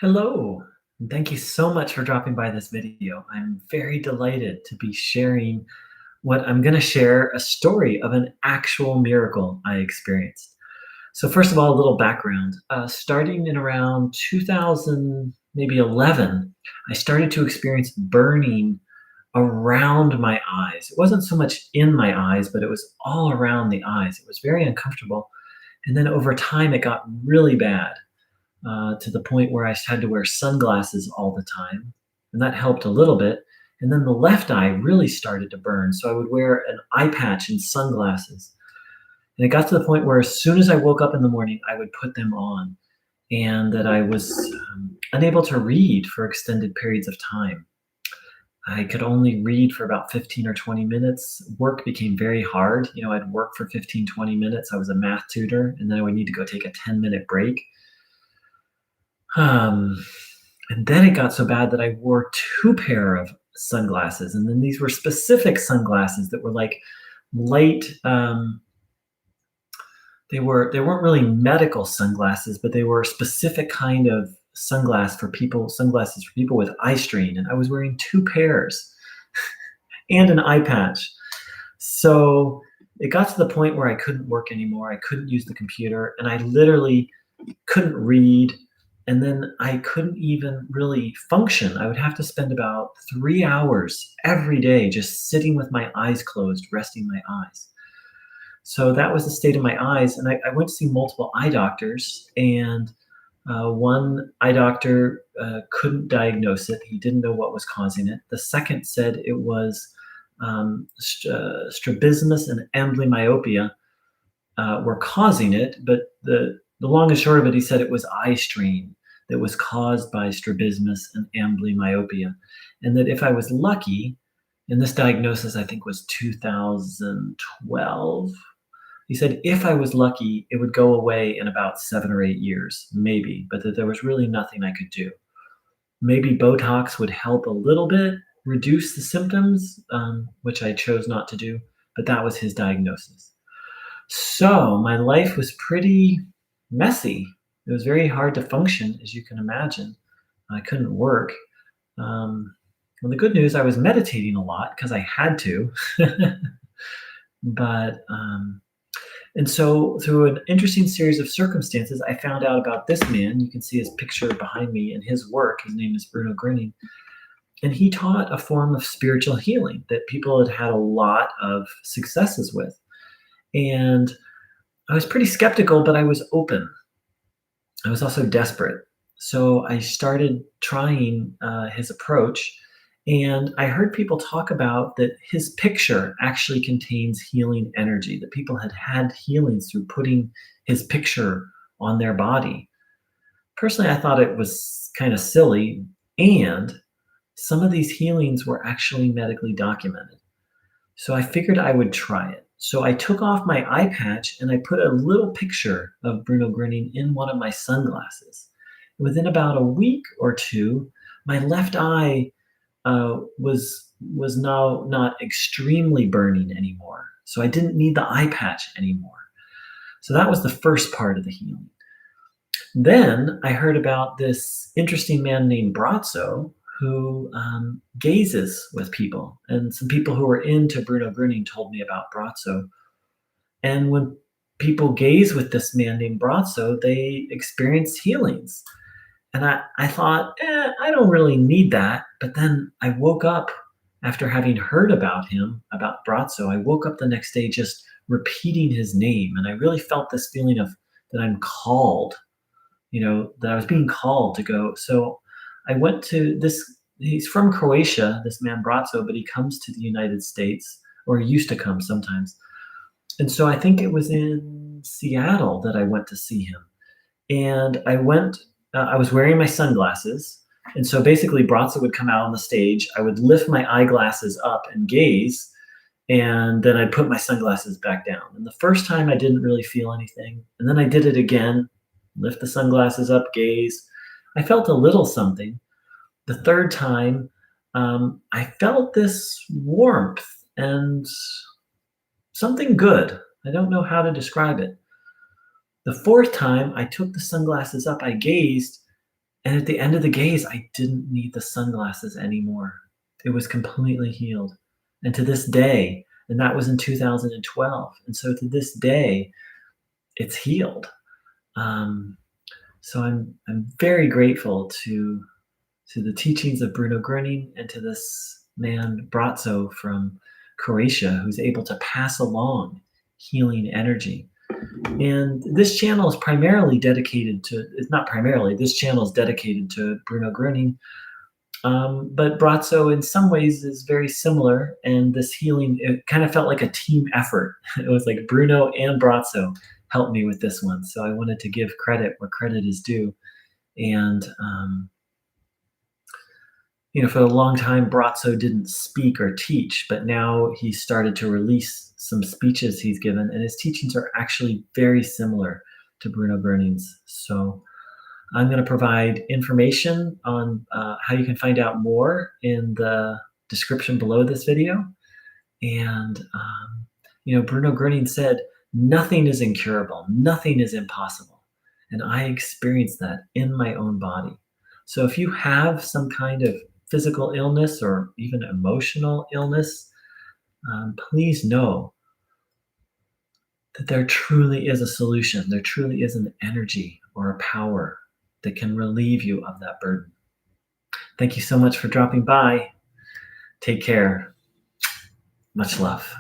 Hello, and thank you so much for dropping by this video. I'm very delighted to be sharing what I'm going to share a story of an actual miracle I experienced. So, first of all, a little background. Starting in around 2000, maybe 11, I started to experience burning around my eyes. It wasn't so much in my eyes, but it was all around the eyes. It was very uncomfortable. And then over time, it got really bad to the point where I had to wear sunglasses all the time, and that helped a little bit. And then the left eye really started to burn, so I would wear an eye patch and sunglasses. And it got to the point where as soon as I woke up in the morning, I would put them on, and that I was unable to read for extended periods of time. I could only read for about 15 or 20 minutes. Work became very hard. I'd work for 15, 20 minutes. I was a math tutor, and then I would need to go take a 10-minute break. Um, and then it got so bad that I wore two pair of sunglasses, and then these were specific sunglasses that were like light. They weren't really medical sunglasses, but they were a specific kind of sunglasses for people with eye strain. And I was wearing two pairs and an eye patch. So it got to the point where I couldn't work anymore. I couldn't use the computer, and I literally couldn't read. And then I couldn't even really function. I would have to spend about 3 hours every day just sitting with my eyes closed, resting my eyes. So that was the state of my eyes. And I went to see multiple eye doctors, and one eye doctor couldn't diagnose it. He didn't know what was causing it. The second said it was strabismus and amblyomyopia were causing it, but the long and short of it, he said it was eye strain that was caused by strabismus and amblyomyopia, and that if I was lucky, and this diagnosis I think was 2012, he said if I was lucky, it would go away in about 7 or 8 years, maybe, but that there was really nothing I could do. Maybe Botox would help a little bit reduce the symptoms, which I chose not to do, but that was his diagnosis. So my life was pretty messy. It was very hard to function, as you can imagine. I couldn't work. Well, the good news, I was meditating a lot because I had to. But and so through an interesting series of circumstances, I found out about this man. You can see his picture behind me and his work. His name is Bruno Grinning. And he taught a form of spiritual healing that people had had a lot of successes with. And I was pretty skeptical, but I was open. I was also desperate. So I started trying his approach, and I heard people talk about that his picture actually contains healing energy, that people had had healings through putting his picture on their body. Personally, I thought it was kind of silly, and some of these healings were actually medically documented. So I figured I would try it. So I took off my eye patch and I put a little picture of Bruno Grinning in one of my sunglasses. Within about a week or two, my left eye was now not extremely burning anymore. So I didn't need the eye patch anymore. So that was the first part of the healing. Then I heard about this interesting man named Brazzo who gazes with people. And some people who were into Bruno Grinning told me about Brazzo. And when people gaze with this man named Brazzo, they experience healings. And I thought, I don't really need that. But then I woke up after having heard about him, about Brazzo. I woke up the next day just repeating his name. And I really felt this feeling of that I'm called, that I was being called to go. So I went to this. He's from Croatia, this man Brazzo, but he comes to the United States, or he used to come sometimes. And so I think it was in Seattle that I went to see him. And I was wearing my sunglasses. And so basically Brazzo would come out on the stage. I would lift my eyeglasses up and gaze, and then I'd put my sunglasses back down. And the first time I didn't really feel anything. And then I did it again, lift the sunglasses up, gaze. I felt a little something. The third time, I felt this warmth and something good. I don't know how to describe it. The fourth time, I took the sunglasses up, I gazed, And at the end of the gaze, I didn't need the sunglasses anymore. It was completely healed. And to this day, and that was in 2012. And so to this day, it's healed. Um, so I'm very grateful to the teachings of Bruno Gröning and to this man Bratzo from Croatia who's able to pass along healing energy. And this channel is primarily dedicated to, it's not primarily, this channel is dedicated to Bruno Gröning. But Bratzo in some ways is very similar. And this healing, it kind of felt like a team effort. It was like Bruno and Bratzo helped me with this one. So I wanted to give credit where credit is due. And, for a long time, Bratzo didn't speak or teach, but now he started to release some speeches he's given, and his teachings are actually very similar to Bruno Gröning's. So I'm going to provide information on how you can find out more in the description below this video. And, Bruno Gröning said, nothing is incurable, nothing is impossible. And I experienced that in my own body. So if you have some kind of physical illness or even emotional illness, please know that there truly is a solution. There truly is an energy or a power that can relieve you of that burden. Thank you so much for dropping by. Take care. Much love.